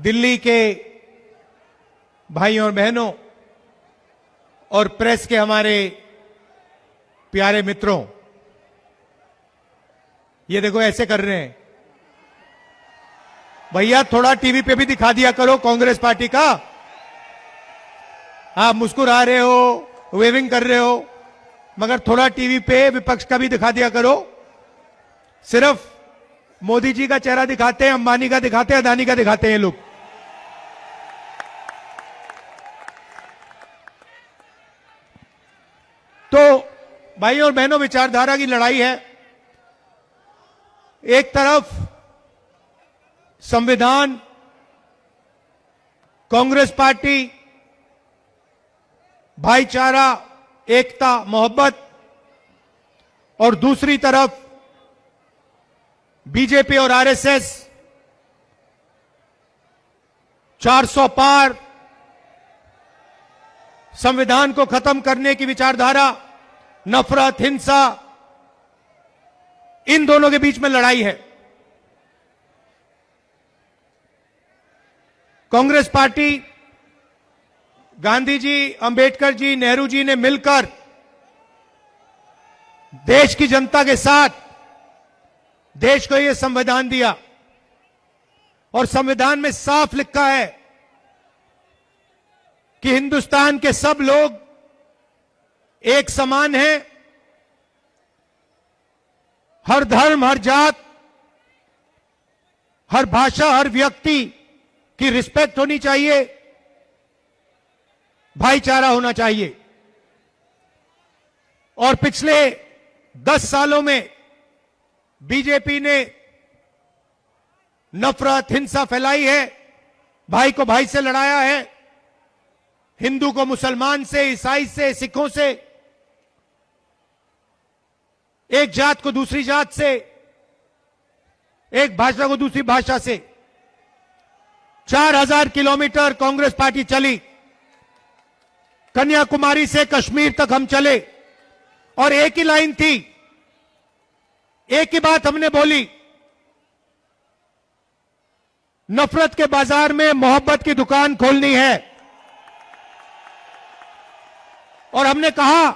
दिल्ली के भाइयों और बहनों और प्रेस के हमारे प्यारे मित्रों, ये देखो ऐसे कर रहे हैं। भैया थोड़ा टीवी पे भी दिखा दिया करो कांग्रेस पार्टी का। आप मुस्कुरा रहे हो, वेविंग कर रहे हो, मगर थोड़ा टीवी पे विपक्ष का भी दिखा दिया करो। सिर्फ मोदी जी का चेहरा दिखाते हैं, अंबानी का दिखाते हैं, अदानी का दिखाते हैं लोग। तो भाइयों और बहनों, विचारधारा की लड़ाई है। एक तरफ संविधान, कांग्रेस पार्टी, भाईचारा, एकता, मोहब्बत, और दूसरी तरफ बीजेपी और आरएसएस 400 पार, संविधान को खत्म करने की विचारधारा, नफरत, हिंसा, इन दोनों के बीच में लड़ाई है। कांग्रेस पार्टी, गांधी जी, अंबेडकर जी, नेहरू जी ने मिलकर देश की जनता के साथ देश को यह संविधान दिया, और संविधान में साफ लिखा है कि हिंदुस्तान के सब लोग एक समान हैं। हर धर्म, हर जात, हर भाषा, हर व्यक्ति की रिस्पेक्ट होनी चाहिए, भाईचारा होना चाहिए। और पिछले 10 सालों में बीजेपी ने नफरत, हिंसा फैलाई है, भाई को भाई से लड़ाया है, हिंदू को मुसलमान से, ईसाई से, सिखों से, एक जात को दूसरी जात से, एक भाषा को दूसरी भाषा से। 4000 किलोमीटर कांग्रेस पार्टी चली, कन्याकुमारी से कश्मीर तक हम चले, और एक ही लाइन थी, एक ही बात हमने बोली, नफरत के बाजार में मोहब्बत की दुकान खोलनी है। और हमने कहा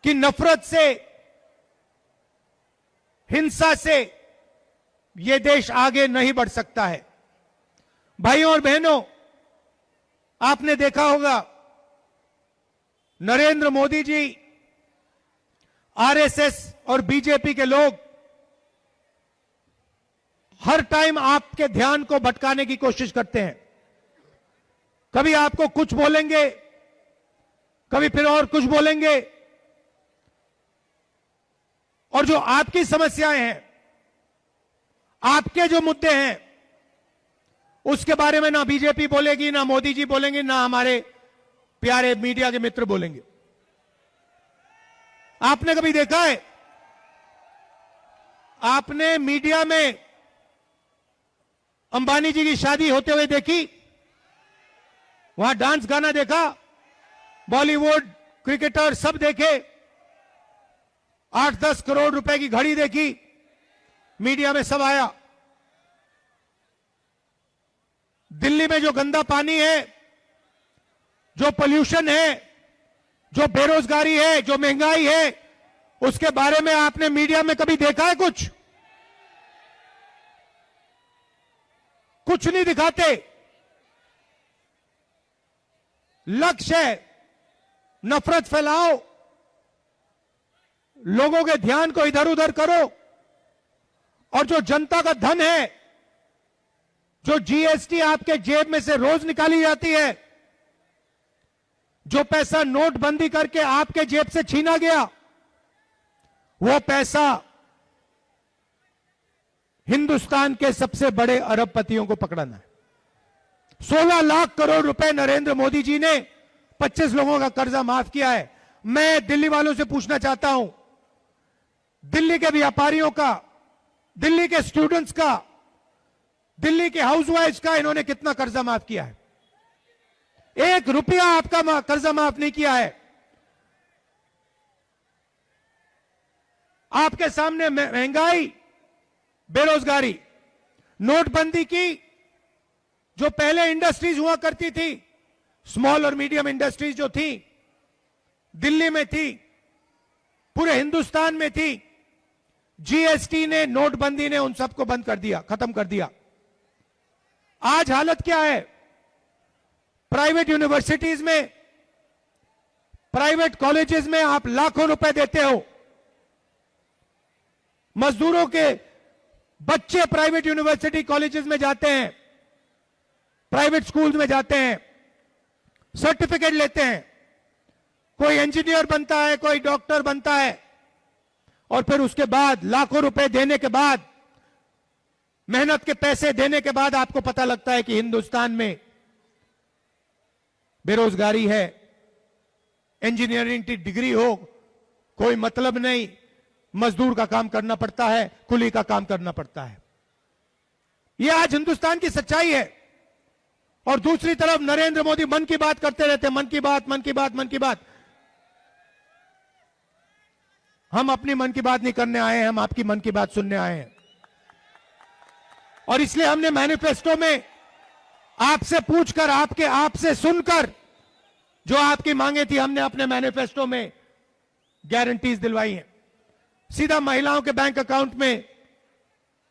कि नफरत से, हिंसा से यह देश आगे नहीं बढ़ सकता है। भाइयों और बहनों, आपने देखा होगा नरेंद्र मोदी जी, आरएसएस और बीजेपी के लोग हर टाइम आपके ध्यान को भटकाने की कोशिश करते हैं। कभी आपको कुछ बोलेंगे, कभी फिर और कुछ बोलेंगे, और जो आपकी समस्याएं हैं, आपके जो मुद्दे हैं, उसके बारे में ना बीजेपी बोलेगी, ना मोदी जी बोलेंगे, ना हमारे प्यारे मीडिया के मित्र बोलेंगे। आपने कभी देखा है, आपने मीडिया में अंबानी जी की शादी होते हुए देखी? वहां डांस गाना देखा? बॉलीवुड, क्रिकेटर सब देखे? 8-10 करोड़ रुपए की घड़ी देखी? मीडिया में सब आया। दिल्ली में जो गंदा पानी है, जो पोल्यूशन है, जो बेरोजगारी है, जो महंगाई है, उसके बारे में आपने मीडिया में कभी देखा है कुछ? कुछ नहीं दिखाते। लक्ष्य है नफरत फैलाओ, लोगों के ध्यान को इधर उधर करो, और जो जनता का धन है, जो जीएसटी आपके जेब में से रोज निकाली जाती है, जो पैसा नोटबंदी करके आपके जेब से छीना गया, वो पैसा हिंदुस्तान के सबसे बड़े अरबपतियों को पकड़ना है। 16 लाख करोड़ रुपए नरेंद्र मोदी जी ने 25 लोगों का कर्जा माफ किया है। मैं दिल्ली वालों से पूछना चाहता हूं, दिल्ली के व्यापारियों का, दिल्ली के स्टूडेंट्स का, दिल्ली के हाउसवाइफ्स का इन्होंने कितना कर्जा माफ किया है? 1 रुपया आपका कर्जा माफ नहीं किया है। आपके सामने महंगाई, बेरोजगारी, नोटबंदी की, जो पहले इंडस्ट्रीज हुआ करती थी, स्मॉल और मीडियम इंडस्ट्रीज जो थी, दिल्ली में थी, पूरे हिंदुस्तान में थी, जीएसटी ने, नोटबंदी ने उन सबको बंद कर दिया, खत्म कर दिया। आज हालत क्या है? प्राइवेट यूनिवर्सिटीज में, प्राइवेट कॉलेजेस में आप लाखों रुपए देते हो, मजदूरों के बच्चे प्राइवेट यूनिवर्सिटी कॉलेजेस में जाते हैं, प्राइवेट स्कूल्स में जाते हैं, सर्टिफिकेट लेते हैं, कोई इंजीनियर बनता है, कोई डॉक्टर बनता है, और फिर उसके बाद लाखों रुपए देने के बाद, मेहनत के पैसे देने के बाद आपको पता लगता है कि हिंदुस्तान में बेरोजगारी है, इंजीनियरिंग की डिग्री हो कोई मतलब नहीं, मजदूर का काम करना पड़ता है, कुली का काम करना पड़ता है। यह आज हिंदुस्तान की सच्चाई है। और दूसरी तरफ नरेंद्र मोदी मन की बात करते रहते हैं, मन की बात, मन की बात, मन की बात। हम अपनी मन की बात नहीं करने आए हैं, हम आपकी मन की बात सुनने आए हैं। और इसलिए हमने मैनिफेस्टो में आपसे पूछकर, आपसे सुनकर जो आपकी मांगे थी, हमने अपने मैनिफेस्टो में गारंटीज दिलवाई हैं। सीधा महिलाओं के बैंक अकाउंट में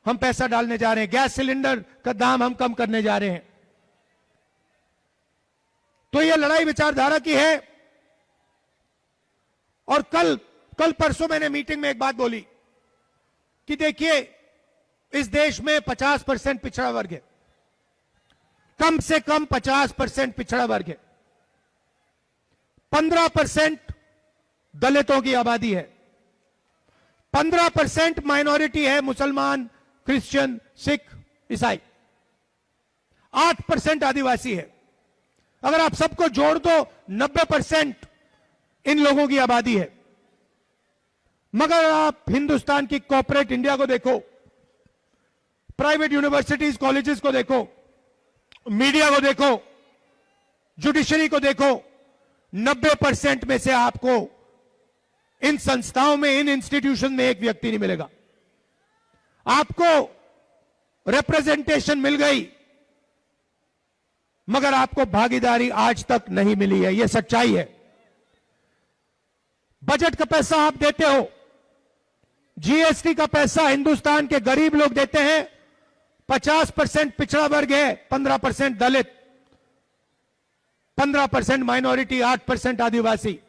हम पैसा डालने जा रहे हैं, गैस सिलेंडर का दाम हम कम करने जा रहे हैं। तो यह लड़ाई विचारधारा की है। और कल परसों मैंने मीटिंग में एक बात बोली कि देखिए, इस देश में 50% पिछड़ा वर्ग है, कम से कम 50% पिछड़ा वर्ग है, 15% दलितों की आबादी है, 15% माइनॉरिटी है, मुसलमान, क्रिश्चियन, सिख, ईसाई, 8% आदिवासी है। अगर आप सबको जोड़ दो 90% इन लोगों की आबादी है। मगर आप हिंदुस्तान की कॉर्पोरेट इंडिया को देखो, प्राइवेट यूनिवर्सिटीज कॉलेजेस को देखो, मीडिया को देखो, जुडिशरी को देखो, 90% में से आपको इन संस्थाओं में, इन इंस्टीट्यूशन में एक व्यक्ति नहीं मिलेगा। आपको रिप्रेजेंटेशन मिल गई, मगर आपको भागीदारी आज तक नहीं मिली है। यह सच्चाई है। बजट का पैसा आप देते हो, जीएसटी का पैसा हिंदुस्तान के गरीब लोग देते हैं, 50% पिछड़ा वर्ग है, 15% दलित, 15% माइनॉरिटी, 8% आदिवासी,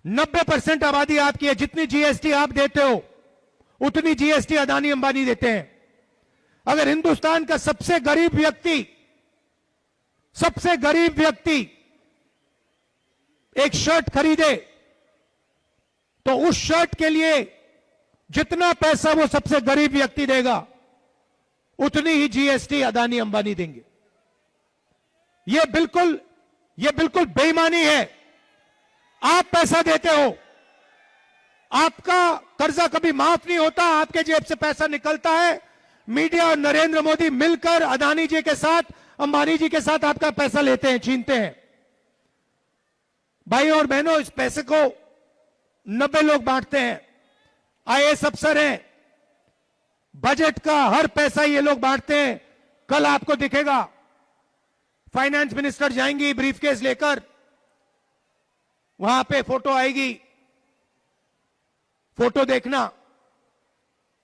90% आबादी आपकी है। जितनी जीएसटी आप देते हो उतनी जीएसटी अदानी अंबानी देते हैं। अगर हिंदुस्तान का सबसे गरीब व्यक्ति एक शर्ट खरीदे तो उस शर्ट के लिए जितना पैसा वो सबसे गरीब व्यक्ति देगा, उतनी ही जीएसटी अदानी अंबानी देंगे। यह बिल्कुल बेईमानी है। आप पैसा देते हो, आपका कर्जा कभी माफ नहीं होता, आपके जेब से पैसा निकलता है, मीडिया और नरेंद्र मोदी मिलकर अदानी जी के साथ, अंबानी जी के साथ आपका पैसा लेते हैं, छीनते हैं। भाई और बहनों, इस पैसे को 90 लोग बांटते हैं, आईएएस अफसर हैं, बजट का हर पैसा ये लोग बांटते हैं। कल आपको दिखेगा फाइनेंस मिनिस्टर जाएंगी ब्रीफकेस लेकर, वहां पे फोटो आएगी, फोटो देखना,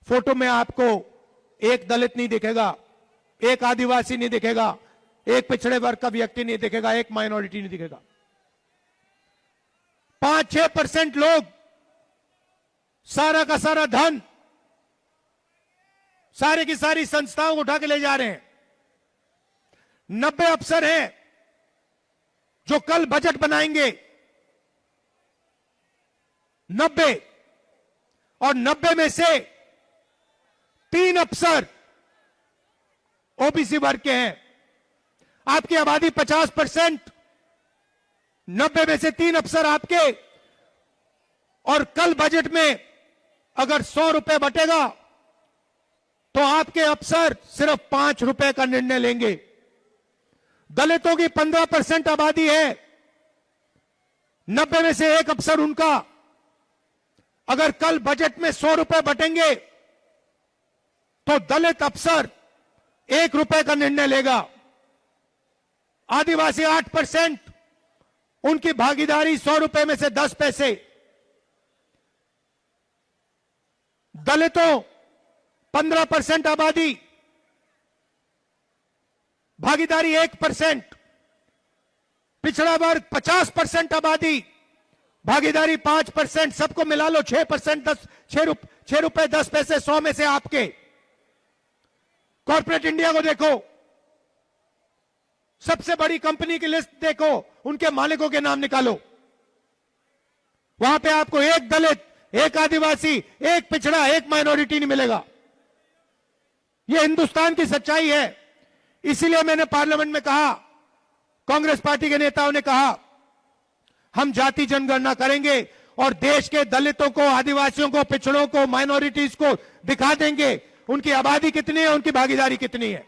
फोटो में आपको एक दलित नहीं दिखेगा, एक आदिवासी नहीं दिखेगा, एक पिछड़े वर्ग का व्यक्ति नहीं दिखेगा, एक माइनॉरिटी नहीं दिखेगा। 5-6% लोग सारा का सारा धन, सारे की सारी संस्थाओं को उठा के ले जा रहे हैं। 90 अफसर हैं जो कल बजट बनाएंगे, 90, और 90 में से 3 अफसर ओबीसी वर्ग के हैं। आपकी आबादी 50%, 90 में से 3 अफसर आपके। और कल बजट में अगर 100 रुपए बटेगा तो आपके अफसर सिर्फ 5 रुपए का निर्णय लेंगे। दलितों की 15% आबादी है, 90 में से 1 अफसर उनका। अगर कल बजट में 100 रुपए बटेंगे तो दलित अफसर 1 रुपए का निर्णय लेगा, आदिवासी 8%, उनकी भागीदारी 100 रुपए में से 10 पैसे, दलितों 15% आबादी, भागीदारी 1%, पिछड़ा वर्ग 50% आबादी, भागीदारी 5%, सबको मिला लो 6%, 6 रुपए 10 पैसे 100 में से आपके। कॉर्पोरेट इंडिया को देखो, सबसे बड़ी कंपनी की लिस्ट देखो, उनके मालिकों के नाम निकालो, वहां पे आपको एक दलित, एक आदिवासी, एक पिछड़ा, एक माइनॉरिटी नहीं मिलेगा। यह हिंदुस्तान की सच्चाई है। इसीलिए मैंने पार्लियामेंट में कहा, कांग्रेस पार्टी के नेताओं ने कहा, हम जाति जनगणना करेंगे और देश के दलितों को, आदिवासियों को, पिछड़ों को, माइनॉरिटीज को दिखा देंगे उनकी आबादी कितनी है, उनकी भागीदारी कितनी है।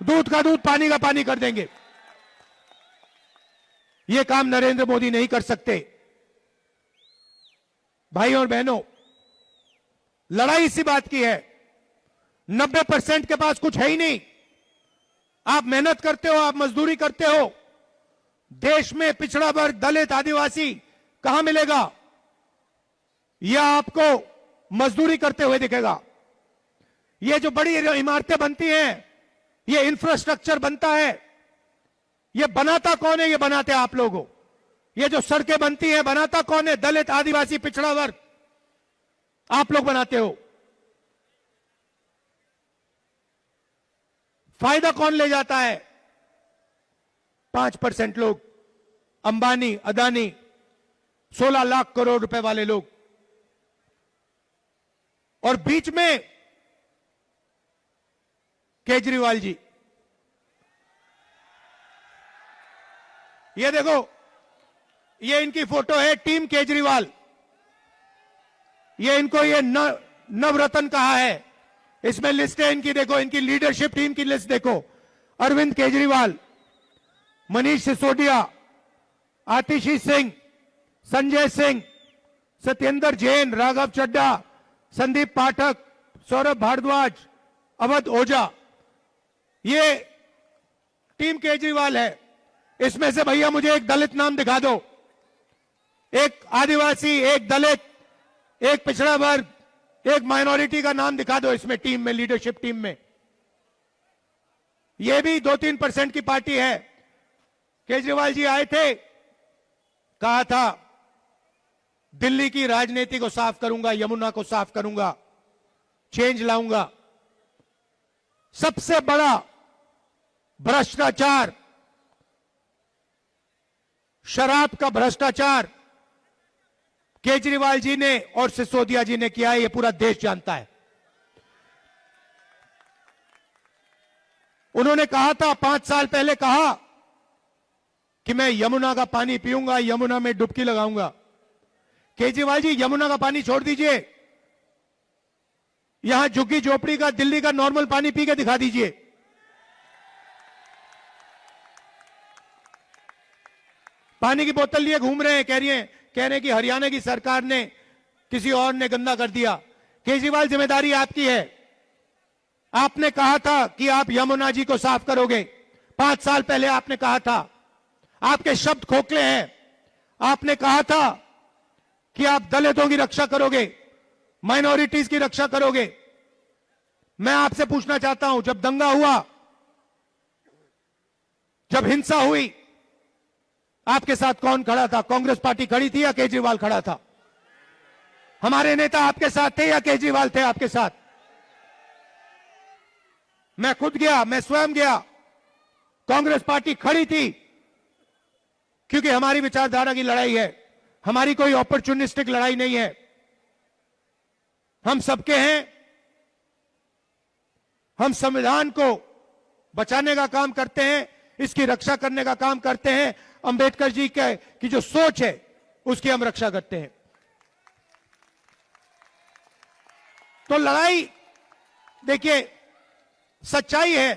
दूध का दूध, पानी का पानी कर देंगे। यह काम नरेंद्र मोदी नहीं कर सकते। भाइयों और बहनों, लड़ाई इसी बात की है। 90% के पास कुछ है ही नहीं। आप मेहनत करते हो, आप मजदूरी करते हो, देश में पिछड़ा वर्ग, दलित, आदिवासी कहां मिलेगा? यह आपको मजदूरी करते हुए दिखेगा। ये जो बड़ी इमारतें बनती हैं, ये इंफ्रास्ट्रक्चर बनता है, ये बनाता कौन है? ये बनाते आप लोग हो। ये जो सड़कें बनती हैं, बनाता कौन है? दलित, आदिवासी, पिछड़ा वर्ग, आप लोग बनाते हो। फायदा कौन ले जाता है? 5% लोग, अंबानी, अदानी, 16 लाख करोड़ रुपए वाले लोग, और बीच में केजरीवाल जी। ये देखो, ये इनकी फोटो है, टीम केजरीवाल। ये इनको ये नवरत्न कहा है। इसमें लिस्ट है इनकी, देखो, इनकी लीडरशिप टीम की लिस्ट देखो। अरविंद केजरीवाल, मनीष सिसोदिया, आतिशी सिंह, संजय सिंह, सत्येंद्र जैन, राघव चड्ढा, संदीप पाठक, सौरभ भारद्वाज, अवध ओझा, ये टीम केजरीवाल है। इसमें से भैया मुझे एक दलित नाम दिखा दो, एक आदिवासी, एक दलित, एक पिछड़ा वर्ग, एक माइनॉरिटी का नाम दिखा दो इसमें, टीम में, लीडरशिप टीम में। यह भी 2-3% की पार्टी है। केजरीवाल जी आए थे, कहा था दिल्ली की राजनीति को साफ करूंगा, यमुना को साफ करूंगा, चेंज लाऊंगा। सबसे बड़ा भ्रष्टाचार, शराब का भ्रष्टाचार केजरीवाल जी ने और सिसोदिया जी ने किया है, यह पूरा देश जानता है। उन्होंने कहा था, 5 साल पहले कहा कि मैं यमुना का पानी पीऊंगा, यमुना में डुबकी लगाऊंगा। केजरीवाल जी, यमुना का पानी छोड़ दीजिए, यहां झुग्गी झोपड़ी का, दिल्ली का नॉर्मल पानी पी के दिखा दीजिए। पानी की बोतल लिए घूम रहे हैं, कह रहे हैं कि हरियाणा की सरकार ने, किसी और ने गंदा कर दिया। केजरीवाल, जिम्मेदारी आपकी है। आपने कहा था कि आप यमुना जी को साफ करोगे। 5 साल पहले आपने कहा था। आपके शब्द खोखले हैं। आपने कहा था कि आप दलितों की रक्षा करोगे, माइनॉरिटीज की रक्षा करोगे। मैं आपसे पूछना चाहता हूं, जब दंगा हुआ, जब हिंसा हुई, आपके साथ कौन खड़ा था? कांग्रेस पार्टी खड़ी थी या केजरीवाल खड़ा था? हमारे नेता आपके साथ थे या केजरीवाल थे आपके साथ? मैं खुद गया, मैं स्वयं गया। कांग्रेस पार्टी खड़ी थी, क्योंकि हमारी विचारधारा की लड़ाई है, हमारी कोई अपॉर्चुनिस्टिक लड़ाई नहीं है। हम सबके हैं। हम संविधान को बचाने का काम करते हैं, इसकी रक्षा करने का काम करते हैं। अंबेडकर जी की जो सोच है, उसकी हम रक्षा करते हैं। तो लड़ाई, देखिए, सच्चाई है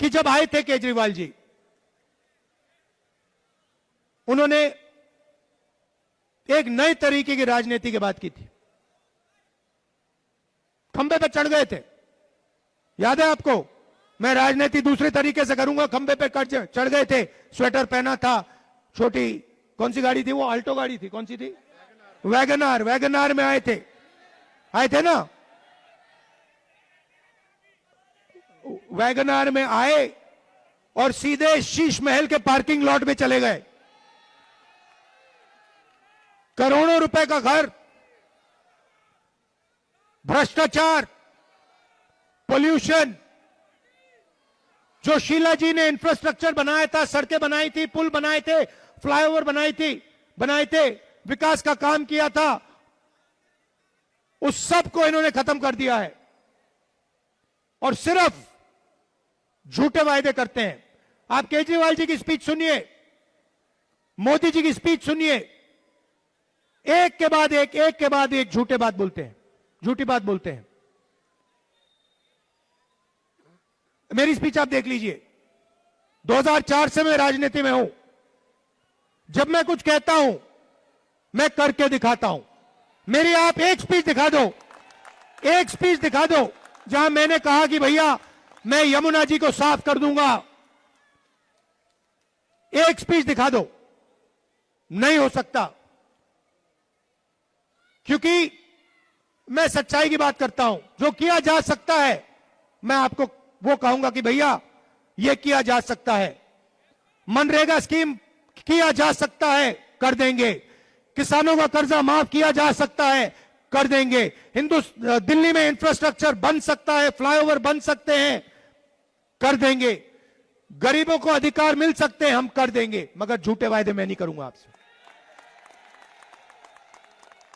कि जब आए थे केजरीवाल जी, उन्होंने एक नए तरीके की राजनीति की बात की थी। खंबे पे चढ़ गए थे, याद है आपको? मैं राजनीति दूसरे तरीके से करूंगा, खंबे पे चढ़ गए थे, स्वेटर पहना था, छोटी कौन सी गाड़ी थी वो? अल्टो गाड़ी थी, कौन सी थी? वैगनार। वैगनार में आए थे ना? वैगनार में आए और सीधे शीश महल के पार्किंग लॉट में चले गए। करोड़ों रुपए का घर, भ्रष्टाचार, पोल्यूशन, जो शीला जी ने इंफ्रास्ट्रक्चर बनाया था, सड़कें बनाई थी, पुल बनाए थे, फ्लाईओवर बनाए थे, विकास का काम किया था, उस सब को इन्होंने खत्म कर दिया है और सिर्फ झूठे वायदे करते हैं। आप केजरीवाल जी की स्पीच सुनिए, मोदी जी की स्पीच सुनिए, एक के बाद एक झूठी बात बोलते हैं। मेरी स्पीच आप देख लीजिए। 2004 से मैं राजनीति में हूं। जब मैं कुछ कहता हूं, मैं करके दिखाता हूं। मेरी आप एक स्पीच दिखा दो जहां मैंने कहा कि भैया मैं यमुना जी को साफ कर दूंगा। एक स्पीच दिखा दो, नहीं हो सकता, क्योंकि मैं सच्चाई की बात करता हूं। जो किया जा सकता है मैं आपको वो कहूंगा कि भैया ये किया जा सकता है। मनरेगा स्कीम किया जा सकता है, कर देंगे। किसानों का कर्जा माफ किया जा सकता है, कर देंगे। दिल्ली में इंफ्रास्ट्रक्चर बन सकता है, फ्लाईओवर बन सकते हैं, कर देंगे। गरीबों को अधिकार मिल सकते हैं, हम कर देंगे। मगर झूठे वायदे मैं नहीं करूंगा आपसे,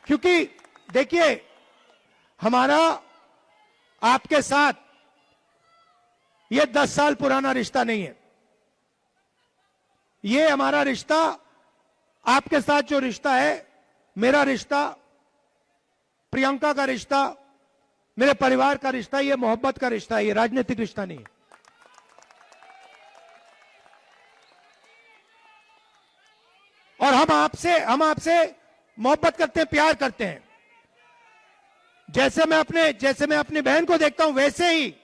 क्योंकि देखिए हमारा आपके साथ ये 10 साल पुराना रिश्ता नहीं है। ये हमारा रिश्ता, आपके साथ जो रिश्ता है, मेरा रिश्ता, प्रियंका का रिश्ता, मेरे परिवार का रिश्ता, ये मोहब्बत का रिश्ता है, ये राजनीतिक रिश्ता नहीं है। और हम आपसे मोहब्बत करते हैं, प्यार करते हैं। जैसे मैं अपनी बहन को देखता हूं, वैसे ही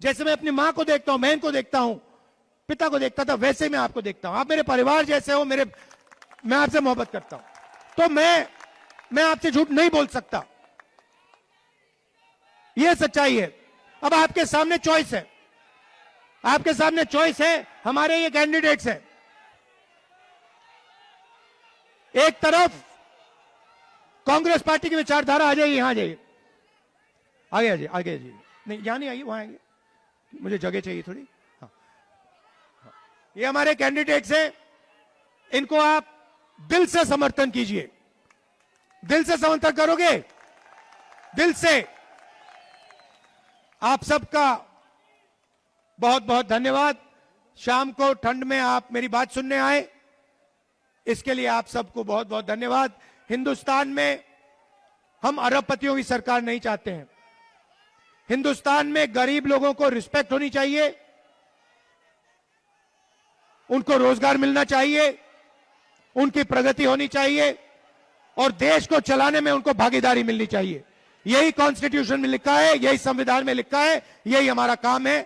जैसे मैं अपनी मां को देखता हूं, बहन को देखता हूं, पिता को देखता था, वैसे ही मैं आपको देखता हूं। आप मेरे परिवार जैसे हो, मैं आपसे मोहब्बत करता हूं, तो मैं आपसे झूठ नहीं बोल सकता। यह सच्चाई है। अब आपके सामने चॉइस है, हमारे ये कैंडिडेट्स हैं। एक तरफ कांग्रेस पार्टी की विचारधारा, आ जाइए, यहां आ जाइए, आगे जाइए, नहीं यहां नहीं आइए, वहां आएंगे, मुझे जगह चाहिए थोड़ी। हाँ। ये हमारे कैंडिडेट्स हैं, इनको आप दिल से समर्थन कीजिए। दिल से समर्थन करोगे, दिल से। आप सबका बहुत बहुत धन्यवाद। शाम को ठंड में आप मेरी बात सुनने आए, इसके लिए आप सबको बहुत बहुत धन्यवाद। हिंदुस्तान में हम अरबपतियों की सरकार नहीं चाहते हैं। हिंदुस्तान में गरीब लोगों को रिस्पेक्ट होनी चाहिए, उनको रोजगार मिलना चाहिए, उनकी प्रगति होनी चाहिए और देश को चलाने में उनको भागीदारी मिलनी चाहिए। यही कॉन्स्टिट्यूशन में लिखा है, यही संविधान में लिखा है, यही हमारा काम है।